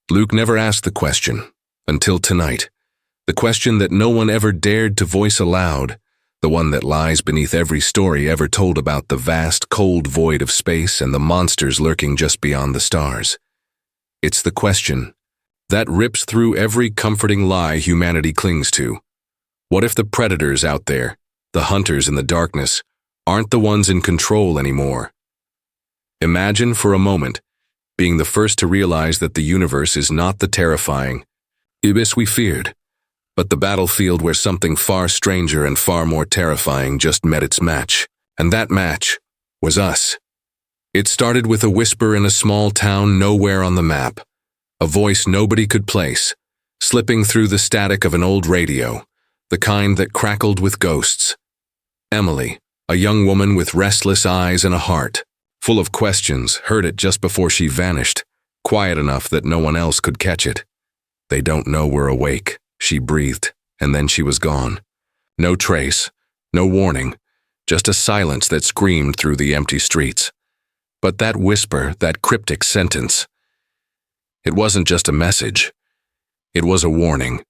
Luke never asked the question, until tonight. The question that no one ever dared to voice aloud, the one that lies beneath every story ever told about the vast, cold void of space and the monsters lurking just beyond the stars. It's the question that rips through every comforting lie humanity clings to. What if the predators out there, the hunters in the darkness, aren't the ones in control anymore? Imagine for a moment being the first to realize that the universe is not the terrifying abyss we feared, but the battlefield where something far stranger and far more terrifying just met its match. And that match was us. It started with a whisper in a small town nowhere on the map, a voice nobody could place, slipping through the static of an old radio, the kind that crackled with ghosts. Emily, a young woman with restless eyes and a heart full of questions, heard it just before she vanished, quiet enough that no one else could catch it. "They don't know we're awake," she breathed, and then she was gone. No trace, no warning, just a silence that screamed through the empty streets. But that whisper, that cryptic sentence, it wasn't just a message. It was a warning.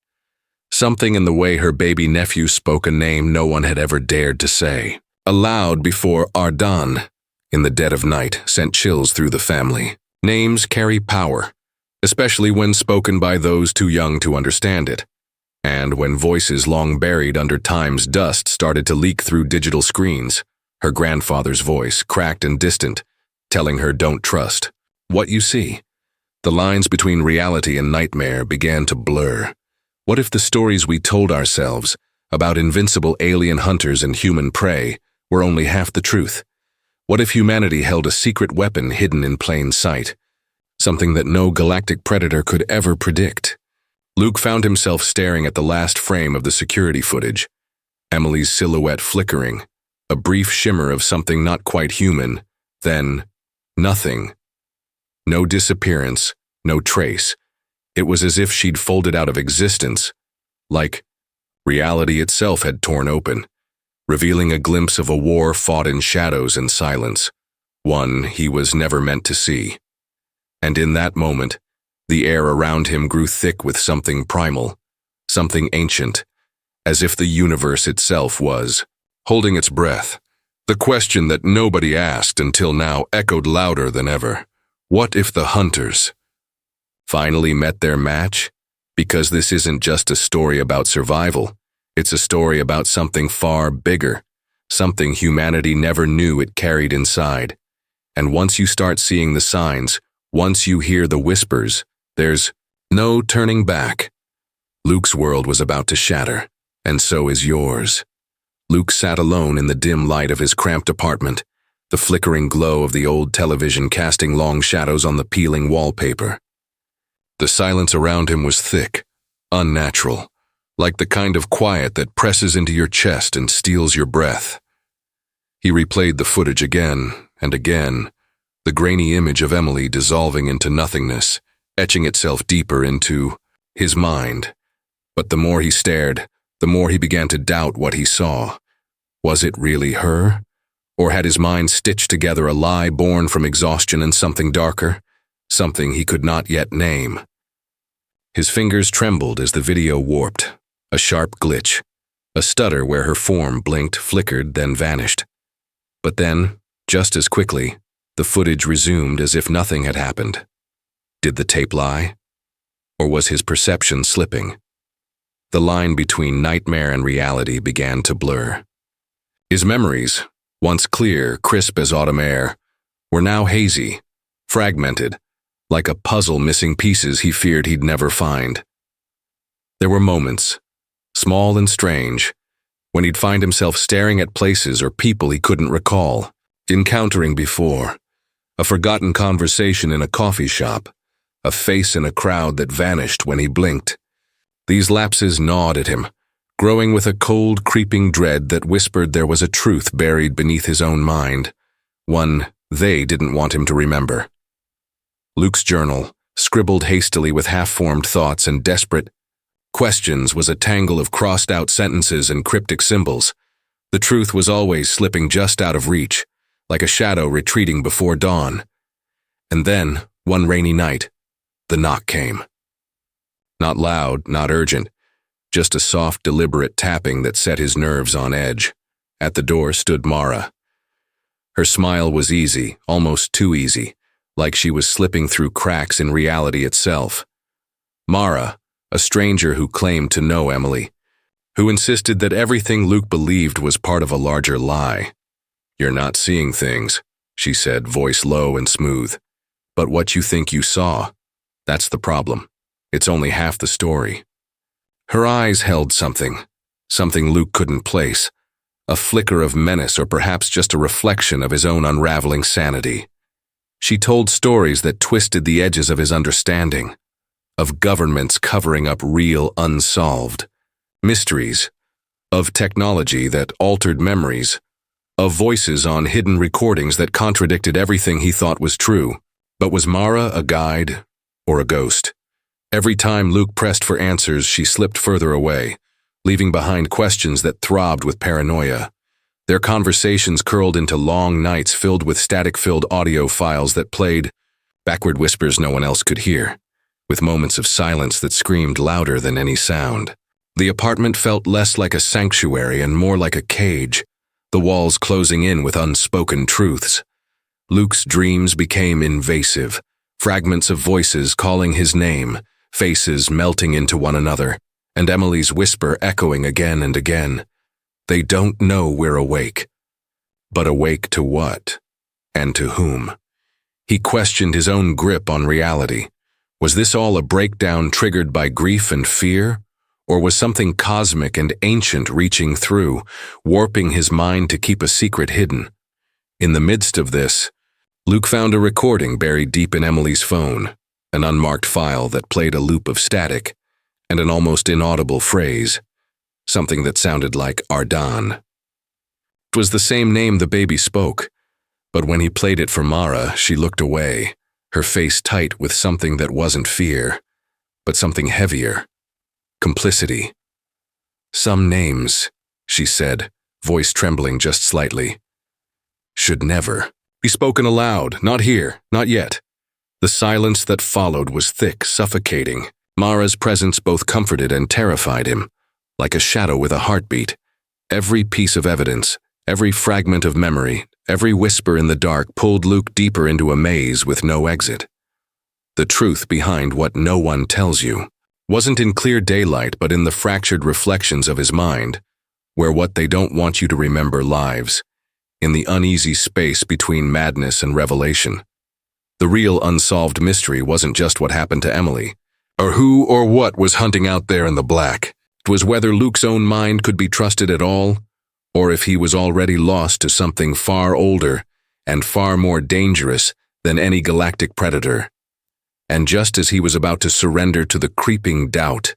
Something in the way her baby nephew spoke a name no one had ever dared to say aloud before Ardan, in the dead of night, sent chills through the family. Names carry power, especially when spoken by those too young to understand it. And when voices long buried under time's dust started to leak through digital screens, her grandfather's voice, cracked and distant, telling her don't trust what you see. The lines between reality and nightmare began to blur. What if the stories we told ourselves about invincible alien hunters and human prey were only half the truth? What if humanity held a secret weapon hidden in plain sight, something that no galactic predator could ever predict? Luke found himself staring at the last frame of the security footage, Emily's silhouette flickering, a brief shimmer of something not quite human, then nothing. No disappearance, no trace. It was as if she'd folded out of existence, like reality itself had torn open, revealing a glimpse of a war fought in shadows and silence, one he was never meant to see. And in that moment, the air around him grew thick with something primal, something ancient, as if the universe itself was holding its breath. The question that nobody asked until now echoed louder than ever. What if the hunters finally met their match? Because this isn't just a story about survival. It's a story about something far bigger, something humanity never knew it carried inside. And once you start seeing the signs, once you hear the whispers, there's no turning back. Luke's world was about to shatter, and so is yours. Luke sat alone in the dim light of his cramped apartment, the flickering glow of the old television casting long shadows on the peeling wallpaper. The silence around him was thick, unnatural, like the kind of quiet that presses into your chest and steals your breath. He replayed the footage again and again, the grainy image of Emily dissolving into nothingness, etching itself deeper into his mind. But the more he stared, the more he began to doubt what he saw. Was it really her? Or had his mind stitched together a lie born from exhaustion and something darker, something he could not yet name? His fingers trembled as the video warped, a sharp glitch, a stutter where her form blinked, flickered, then vanished. But then, just as quickly, the footage resumed as if nothing had happened. Did the tape lie? Or was his perception slipping? The line between nightmare and reality began to blur. His memories, once clear, crisp as autumn air, were now hazy, fragmented, like a puzzle missing pieces he feared he'd never find. There were moments, small and strange, when he'd find himself staring at places or people he couldn't recall, encountering before, a forgotten conversation in a coffee shop, a face in a crowd that vanished when he blinked. These lapses gnawed at him, growing with a cold, creeping dread that whispered there was a truth buried beneath his own mind, one they didn't want him to remember. Luke's journal, scribbled hastily with half-formed thoughts and desperate questions, was a tangle of crossed-out sentences and cryptic symbols. The truth was always slipping just out of reach, like a shadow retreating before dawn. And then, one rainy night, The knock came. Not loud, not urgent, just a soft, deliberate tapping that set his nerves on edge. At the door stood Mara. Her smile was easy, almost too easy, like she was slipping through cracks in reality itself. Mara, a stranger who claimed to know Emily, who insisted that everything Luke believed was part of a larger lie. "You're not seeing things," she said, voice low and smooth. "But what you think you saw, that's the problem. It's only half the story." Her eyes held something Luke couldn't place, a flicker of menace or perhaps just a reflection of his own unraveling sanity. She told stories that twisted the edges of his understanding, of governments covering up real, unsolved mysteries, of technology that altered memories, of voices on hidden recordings that contradicted everything he thought was true. But was Mara a guide or a ghost? Every time Luke pressed for answers, she slipped further away, leaving behind questions that throbbed with paranoia. Their conversations curled into long nights filled with static-filled audio files that played backward whispers no one else could hear, with moments of silence that screamed louder than any sound. The apartment felt less like a sanctuary and more like a cage, the walls closing in with unspoken truths. Luke's dreams became invasive, fragments of voices calling his name, faces melting into one another, and Emily's whisper echoing again and again. "They don't know we're awake." But awake to what? And to whom? He questioned his own grip on reality. Was this all a breakdown triggered by grief and fear? Or was something cosmic and ancient reaching through, warping his mind to keep a secret hidden? In the midst of this, Luke found a recording buried deep in Emily's phone, an unmarked file that played a loop of static, and an almost inaudible phrase, something that sounded like Ardan. It was the same name the baby spoke, but when he played it for Mara, she looked away, her face tight with something that wasn't fear, but something heavier. Complicity. "Some names," she said, voice trembling just slightly, "should never be spoken aloud, not here, not yet." The silence that followed was thick, suffocating. Mara's presence both comforted and terrified him, like a shadow with a heartbeat. Every piece of evidence, every fragment of memory, every whisper in the dark pulled Luke deeper into a maze with no exit. The truth behind what no one tells you wasn't in clear daylight but in the fractured reflections of his mind, where what they don't want you to remember lives, in the uneasy space between madness and revelation. The real unsolved mystery wasn't just what happened to Emily, or who or what was hunting out there in the black. It was whether Luke's own mind could be trusted at all, or if he was already lost to something far older and far more dangerous than any galactic predator. And just as he was about to surrender to the creeping doubt,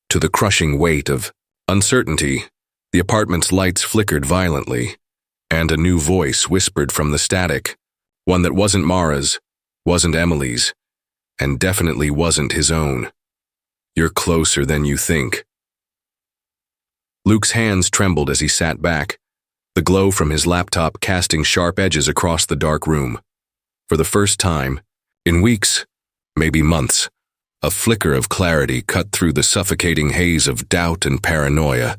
to the crushing weight of uncertainty, the apartment's lights flickered violently, and a new voice whispered from the static, one that wasn't Mara's, wasn't Emily's, and definitely wasn't his own. "You're closer than you think." Luke's hands trembled as he sat back, the glow from his laptop casting sharp edges across the dark room. For the first time, in weeks, maybe months, a flicker of clarity cut through the suffocating haze of doubt and paranoia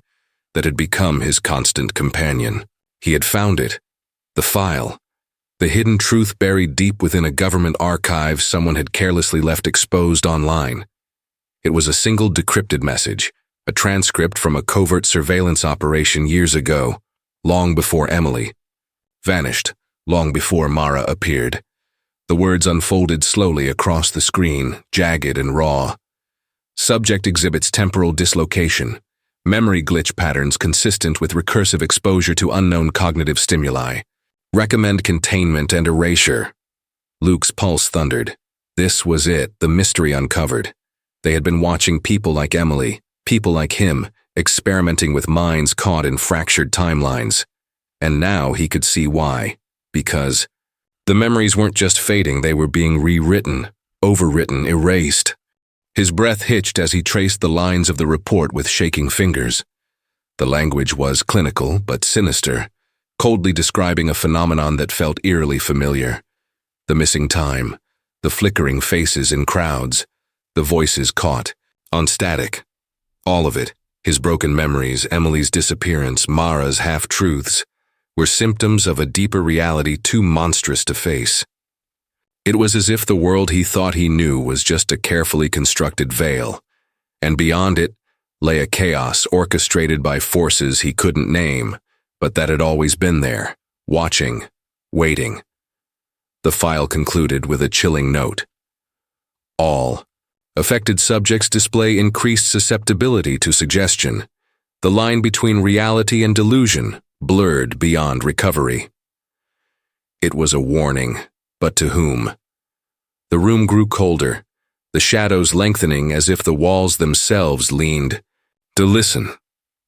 that had become his constant companion. He had found it, the file, the hidden truth buried deep within a government archive someone had carelessly left exposed online. It was a single decrypted message, a transcript from a covert surveillance operation years ago, long before Emily vanished, long before Mara appeared. The words unfolded slowly across the screen, jagged and raw. Subject exhibits temporal dislocation, memory glitch patterns consistent with recursive exposure to unknown cognitive stimuli. Recommend containment and erasure. Luke's pulse thundered. This was it, the mystery uncovered. They had been watching people like Emily, people like him, experimenting with minds caught in fractured timelines. And now he could see why. Because the memories weren't just fading, they were being rewritten, overwritten, erased. His breath hitched as he traced the lines of the report with shaking fingers. The language was clinical but sinister, coldly describing a phenomenon that felt eerily familiar. The missing time, the flickering faces in crowds, The voices caught, on static. All of it, his broken memories, Emily's disappearance, Mara's half-truths, were symptoms of a deeper reality too monstrous to face. It was as if the world he thought he knew was just a carefully constructed veil, and beyond it lay a chaos orchestrated by forces he couldn't name, but that had always been there, watching, waiting. The file concluded with a chilling note. All affected subjects display increased susceptibility to suggestion. The line between reality and delusion blurred beyond recovery. It was a warning, but to whom? The room grew colder, the shadows lengthening as if the walls themselves leaned. To listen.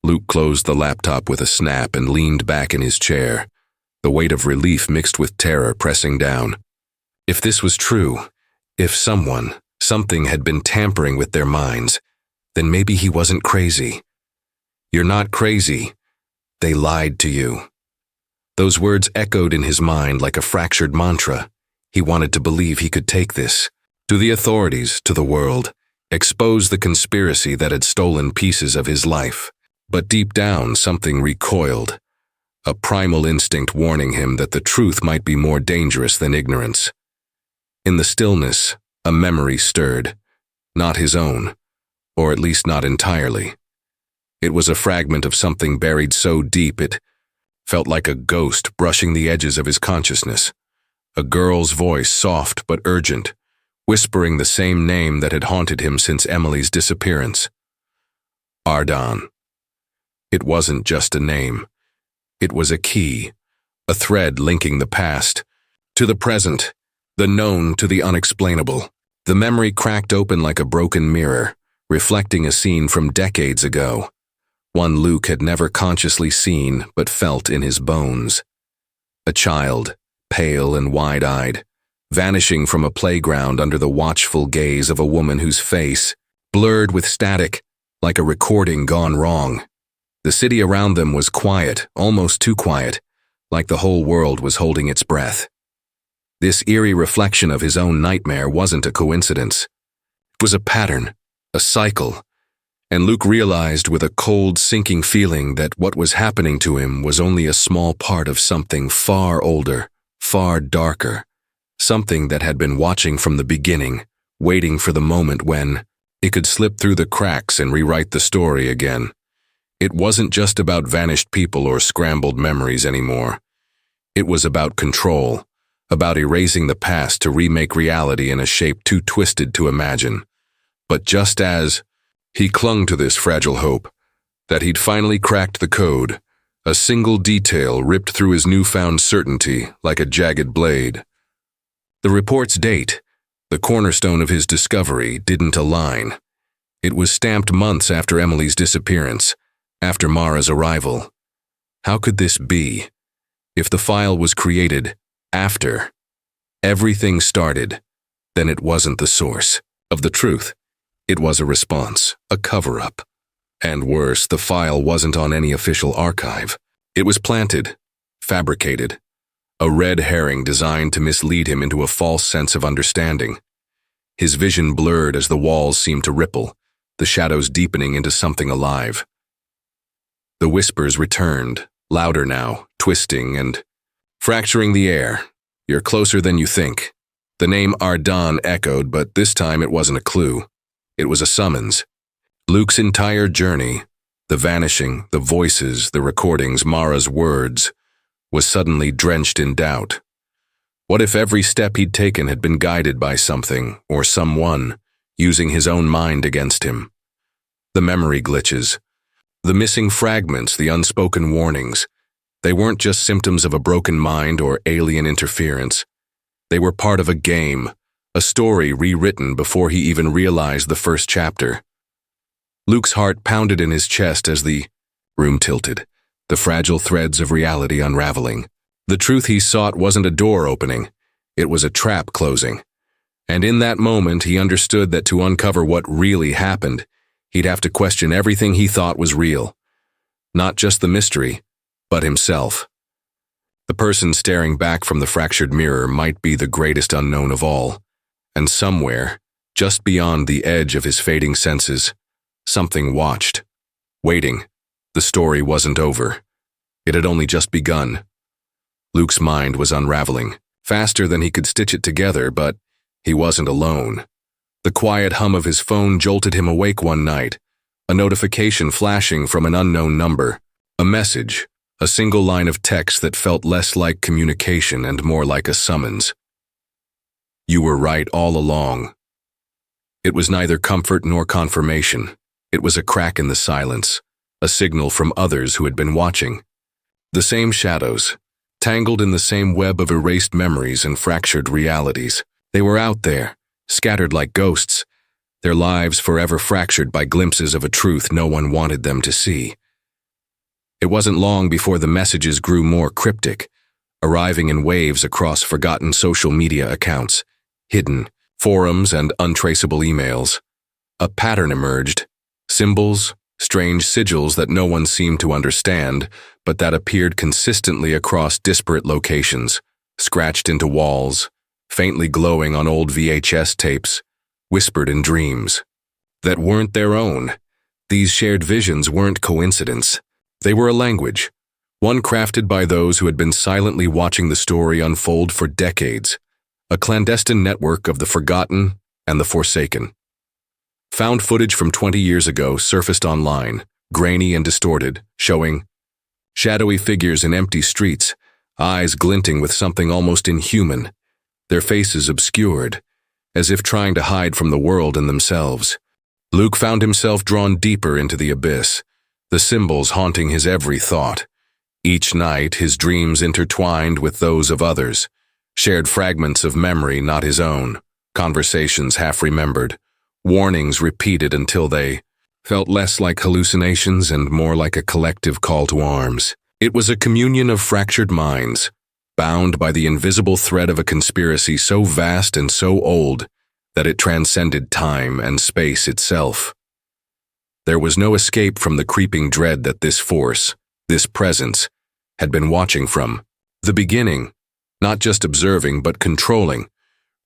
Luke closed the laptop with a snap and leaned back in his chair, the weight of relief mixed with terror pressing down. If this was true, if something had been tampering with their minds, then maybe he wasn't crazy. You're not crazy. They lied to you. Those words echoed in his mind like a fractured mantra. He wanted to believe he could take this to the authorities, to the world, expose the conspiracy that had stolen pieces of his life. But deep down, something recoiled, a primal instinct warning him that the truth might be more dangerous than ignorance. In the stillness, a memory stirred, not his own, or at least not entirely. It was a fragment of something buried so deep it felt like a ghost brushing the edges of his consciousness. A girl's voice, soft but urgent, whispering the same name that had haunted him since Emily's disappearance. Ardan. It wasn't just a name. It was a key, a thread linking the past to the present, the known to the unexplainable. The memory cracked open like a broken mirror, reflecting a scene from decades ago, one Luke had never consciously seen but felt in his bones. A child, pale and wide-eyed, vanishing from a playground under the watchful gaze of a woman whose face, blurred with static, like a recording gone wrong. The city around them was quiet, almost too quiet, like the whole world was holding its breath. This eerie reflection of his own nightmare wasn't a coincidence. It was a pattern, a cycle, and Luke realized with a cold, sinking feeling that what was happening to him was only a small part of something far older, far darker, something that had been watching from the beginning, waiting for the moment when it could slip through the cracks and rewrite the story again. It wasn't just about vanished people or scrambled memories anymore. It was about control, about erasing the past to remake reality in a shape too twisted to imagine. But just as he clung to this fragile hope, that he'd finally cracked the code, a single detail ripped through his newfound certainty like a jagged blade. The report's date, the cornerstone of his discovery, didn't align. It was stamped months after Emily's disappearance, after Mara's arrival. How could this be? If the file was created after everything started, then it wasn't the source of the truth. It was a response, a cover-up. And worse, the file wasn't on any official archive. It was planted, fabricated, a red herring designed to mislead him into a false sense of understanding. His vision blurred as the walls seemed to ripple, the shadows deepening into something alive. The whispers returned, louder now, twisting and fracturing the air. You're closer than you think. The name Ardan echoed, but this time it wasn't a clue. It was a summons. Luke's entire journey, the vanishing, the voices, the recordings, Mara's words, was suddenly drenched in doubt. What if every step he'd taken had been guided by something or someone, using his own mind against him? The memory glitches, the missing fragments, the unspoken warnings, they weren't just symptoms of a broken mind or alien interference. They were part of a game, a story rewritten before he even realized the first chapter. Luke's heart pounded in his chest as the room tilted, the fragile threads of reality unraveling. The truth he sought wasn't a door opening, it was a trap closing. And in that moment he understood that to uncover what really happened, he'd have to question everything he thought was real. Not just the mystery, but himself. The person staring back from the fractured mirror might be the greatest unknown of all, and somewhere, Just beyond the edge of his fading senses, something watched. Waiting. The story wasn't over. It had only just begun. Luke's mind was unraveling, faster than he could stitch it together, but he wasn't alone. The quiet hum of his phone jolted him awake one night, a notification flashing from an unknown number, a message, a single line of text that felt less like communication and more like a summons. You were right all along. It was neither comfort nor confirmation. It was a crack in the silence, a signal from others who had been watching. The same shadows, tangled in the same web of erased memories and fractured realities. They were out there, scattered like ghosts, their lives forever fractured by glimpses of a truth no one wanted them to see. It wasn't long before the messages grew more cryptic, arriving in waves across forgotten social media accounts, hidden forums and untraceable emails. A pattern emerged, symbols, strange sigils that no one seemed to understand, but that appeared consistently across disparate locations, scratched into walls, faintly glowing on old VHS tapes, whispered in dreams. That weren't their own. These shared visions weren't coincidence. They were a language, one crafted by those who had been silently watching the story unfold for decades, a clandestine network of the forgotten and the forsaken. Found footage from 20 years ago surfaced online, grainy and distorted, showing shadowy figures in empty streets, eyes glinting with something almost inhuman, their faces obscured, as if trying to hide from the world and themselves. Luke found himself drawn deeper into the abyss, the symbols haunting his every thought. Each night, his dreams intertwined with those of others, shared fragments of memory not his own, conversations half-remembered, warnings repeated until they felt less like hallucinations and more like a collective call to arms. It was a communion of fractured minds, bound by the invisible thread of a conspiracy so vast and so old that it transcended time and space itself. There was no escape from the creeping dread that this force, this presence, had been watching from the beginning, not just observing but controlling,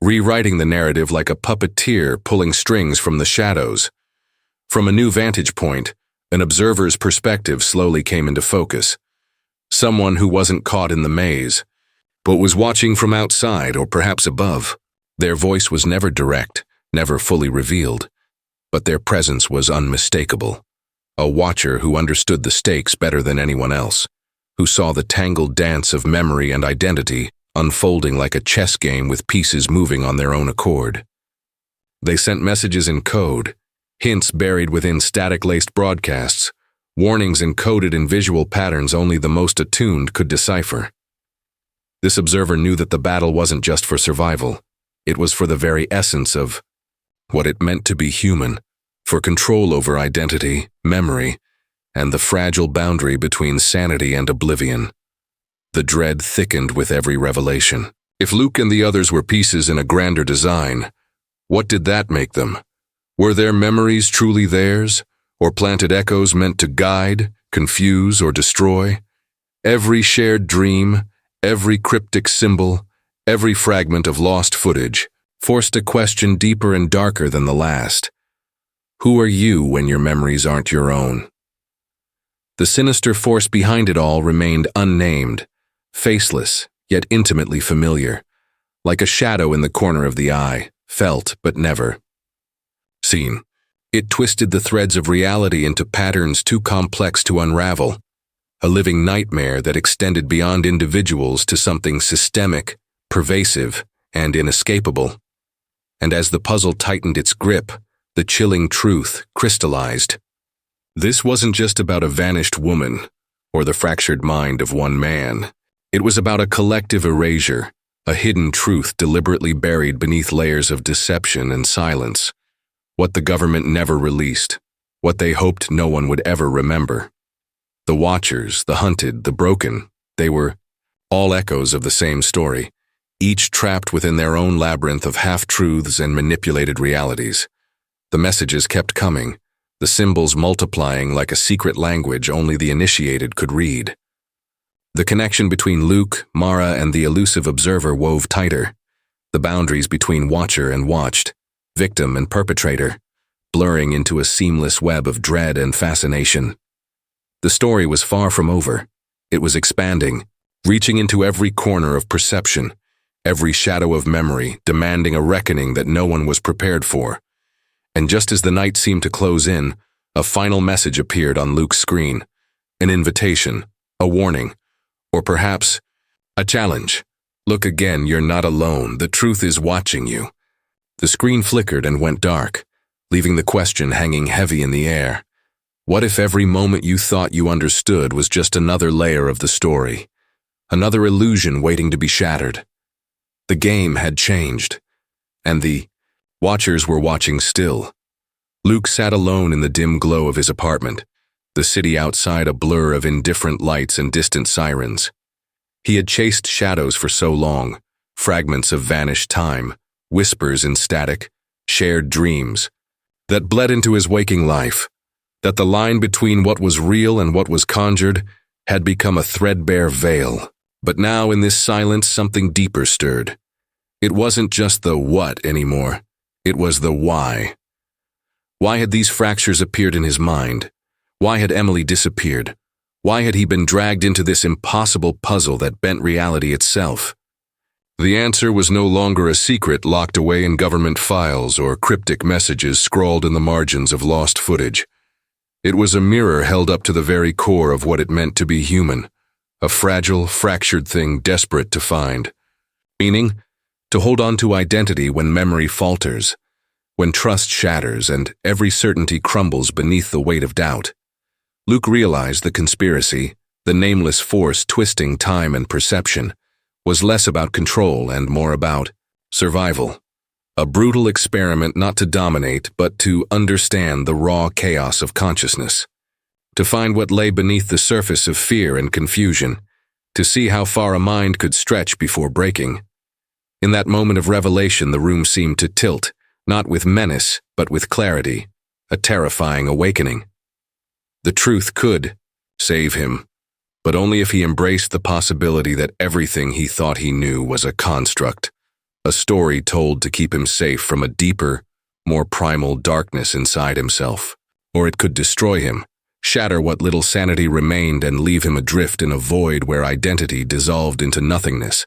rewriting the narrative like a puppeteer pulling strings from the shadows. From a new vantage point, an observer's perspective slowly came into focus. Someone who wasn't caught in the maze, but was watching from outside or perhaps above. Their voice was never direct, never fully revealed, but their presence was unmistakable. A watcher who understood the stakes better than anyone else, who saw the tangled dance of memory and identity unfolding like a chess game with pieces moving on their own accord. They sent messages in code, hints buried within static-laced broadcasts, warnings encoded in visual patterns only the most attuned could decipher. This observer knew that the battle wasn't just for survival. It was for the very essence of what it meant to be human, for control over identity, memory, and the fragile boundary between sanity and oblivion. The dread thickened with every revelation. If Luke and the others were pieces in a grander design, what did that make them? Were their memories truly theirs, or planted echoes meant to guide, confuse, or destroy? Every shared dream, every cryptic symbol, every fragment of lost footage, forced a question deeper and darker than the last. Who are you when your memories aren't your own? The sinister force behind it all remained unnamed, faceless, yet intimately familiar, like a shadow in the corner of the eye, felt but never seen. It twisted the threads of reality into patterns too complex to unravel, a living nightmare that extended beyond individuals to something systemic, pervasive, and inescapable. And as the puzzle tightened its grip, the chilling truth crystallized. This wasn't just about a vanished woman or the fractured mind of one man. It was about a collective erasure, a hidden truth deliberately buried beneath layers of deception and silence. What the government never released, what they hoped no one would ever remember. The watchers, the hunted, the broken, they were all echoes of the same story, each trapped within their own labyrinth of half-truths and manipulated realities. The messages kept coming, the symbols multiplying like a secret language only the initiated could read. The connection between Luke, Mara, and the elusive observer wove tighter, the boundaries between watcher and watched, victim and perpetrator, blurring into a seamless web of dread and fascination. The story was far from over. It was expanding, reaching into every corner of perception, every shadow of memory, demanding a reckoning that no one was prepared for. And just as the night seemed to close in, a final message appeared on Luke's screen. An invitation, a warning, or perhaps a challenge. Look again, you're not alone. The truth is watching you. The screen flickered and went dark, leaving the question hanging heavy in the air. What if every moment you thought you understood was just another layer of the story? Another illusion waiting to be shattered? The game had changed, and the watchers were watching still. Luke sat alone in the dim glow of his apartment, the city outside a blur of indifferent lights and distant sirens. He had chased shadows for so long, fragments of vanished time, whispers in static, shared dreams, that bled into his waking life, that the line between what was real and what was conjured had become a threadbare veil. But now in this silence something deeper stirred. It wasn't just the what anymore, it was the why. Why had these fractures appeared in his mind? Why had Emily disappeared? Why had he been dragged into this impossible puzzle that bent reality itself? The answer was no longer a secret locked away in government files or cryptic messages scrawled in the margins of lost footage. It was a mirror held up to the very core of what it meant to be human, a fragile, fractured thing desperate to find. Meaning, to hold on to identity when memory falters, when trust shatters and every certainty crumbles beneath the weight of doubt. Luke realized the conspiracy, the nameless force twisting time and perception, was less about control and more about survival. A brutal experiment not to dominate, but to understand the raw chaos of consciousness. To find what lay beneath the surface of fear and confusion. To see how far a mind could stretch before breaking. In that moment of revelation, the room seemed to tilt, not with menace, but with clarity, a terrifying awakening. The truth could save him, but only if he embraced the possibility that everything he thought he knew was a construct, a story told to keep him safe from a deeper, more primal darkness inside himself. Or it could destroy him, shatter what little sanity remained and leave him adrift in a void where identity dissolved into nothingness.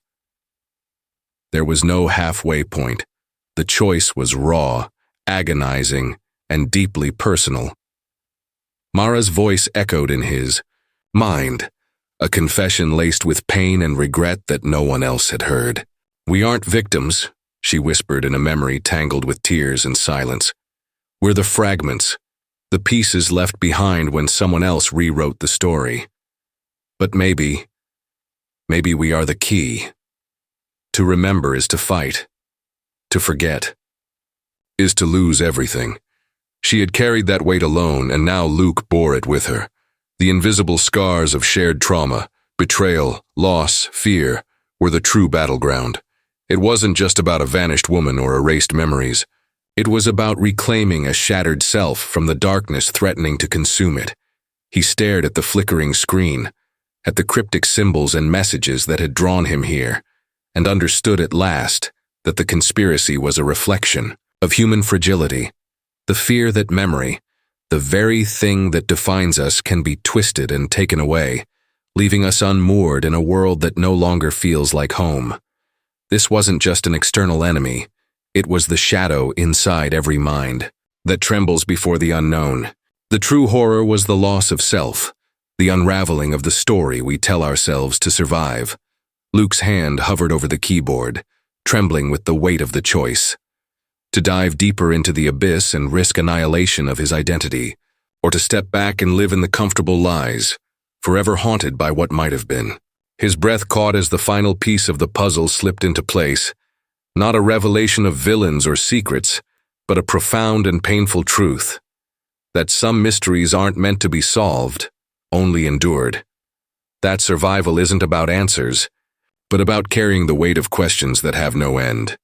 There was no halfway point. The choice was raw, agonizing, and deeply personal. Mara's voice echoed in his mind, a confession laced with pain and regret that no one else had heard. "We aren't victims," she whispered in a memory tangled with tears and silence. "We're the fragments, the pieces left behind when someone else rewrote the story. But maybe we are the key. To remember is to fight. To forget is to lose everything." She had carried that weight alone, and now Luke bore it with her. The invisible scars of shared trauma, betrayal, loss, fear, were the true battleground. It wasn't just about a vanished woman or erased memories. It was about reclaiming a shattered self from the darkness threatening to consume it. He stared at the flickering screen, at the cryptic symbols and messages that had drawn him here, and understood at last that the conspiracy was a reflection of human fragility. The fear that memory, the very thing that defines us, can be twisted and taken away, leaving us unmoored in a world that no longer feels like home. This wasn't just an external enemy, it was the shadow inside every mind that trembles before the unknown. The true horror was the loss of self, the unraveling of the story we tell ourselves to survive. Luke's hand hovered over the keyboard, trembling with the weight of the choice. To dive deeper into the abyss and risk annihilation of his identity, or to step back and live in the comfortable lies, forever haunted by what might have been. His breath caught as the final piece of the puzzle slipped into place, not a revelation of villains or secrets, but a profound and painful truth, that some mysteries aren't meant to be solved, only endured. That survival isn't about answers, but about carrying the weight of questions that have no end.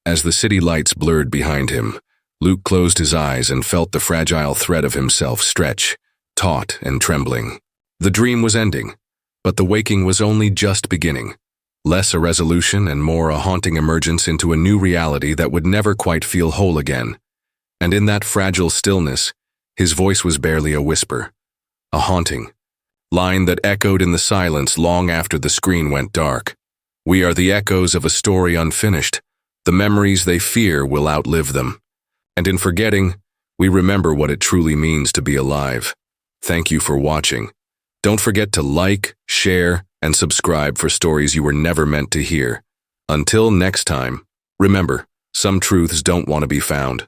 As the city lights blurred behind him, Luke closed his eyes and felt the fragile thread of himself stretch, taut and trembling. The dream was ending, but the waking was only just beginning. Less a resolution and more a haunting emergence into a new reality that would never quite feel whole again. And in that fragile stillness, his voice was barely a whisper, a haunting line that echoed in the silence long after the screen went dark. We are the echoes of a story unfinished. The memories they fear will outlive them. And in forgetting, we remember what it truly means to be alive. Thank you for watching. Don't forget to like, share, and subscribe for stories you were never meant to hear. Until next time, remember, some truths don't want to be found.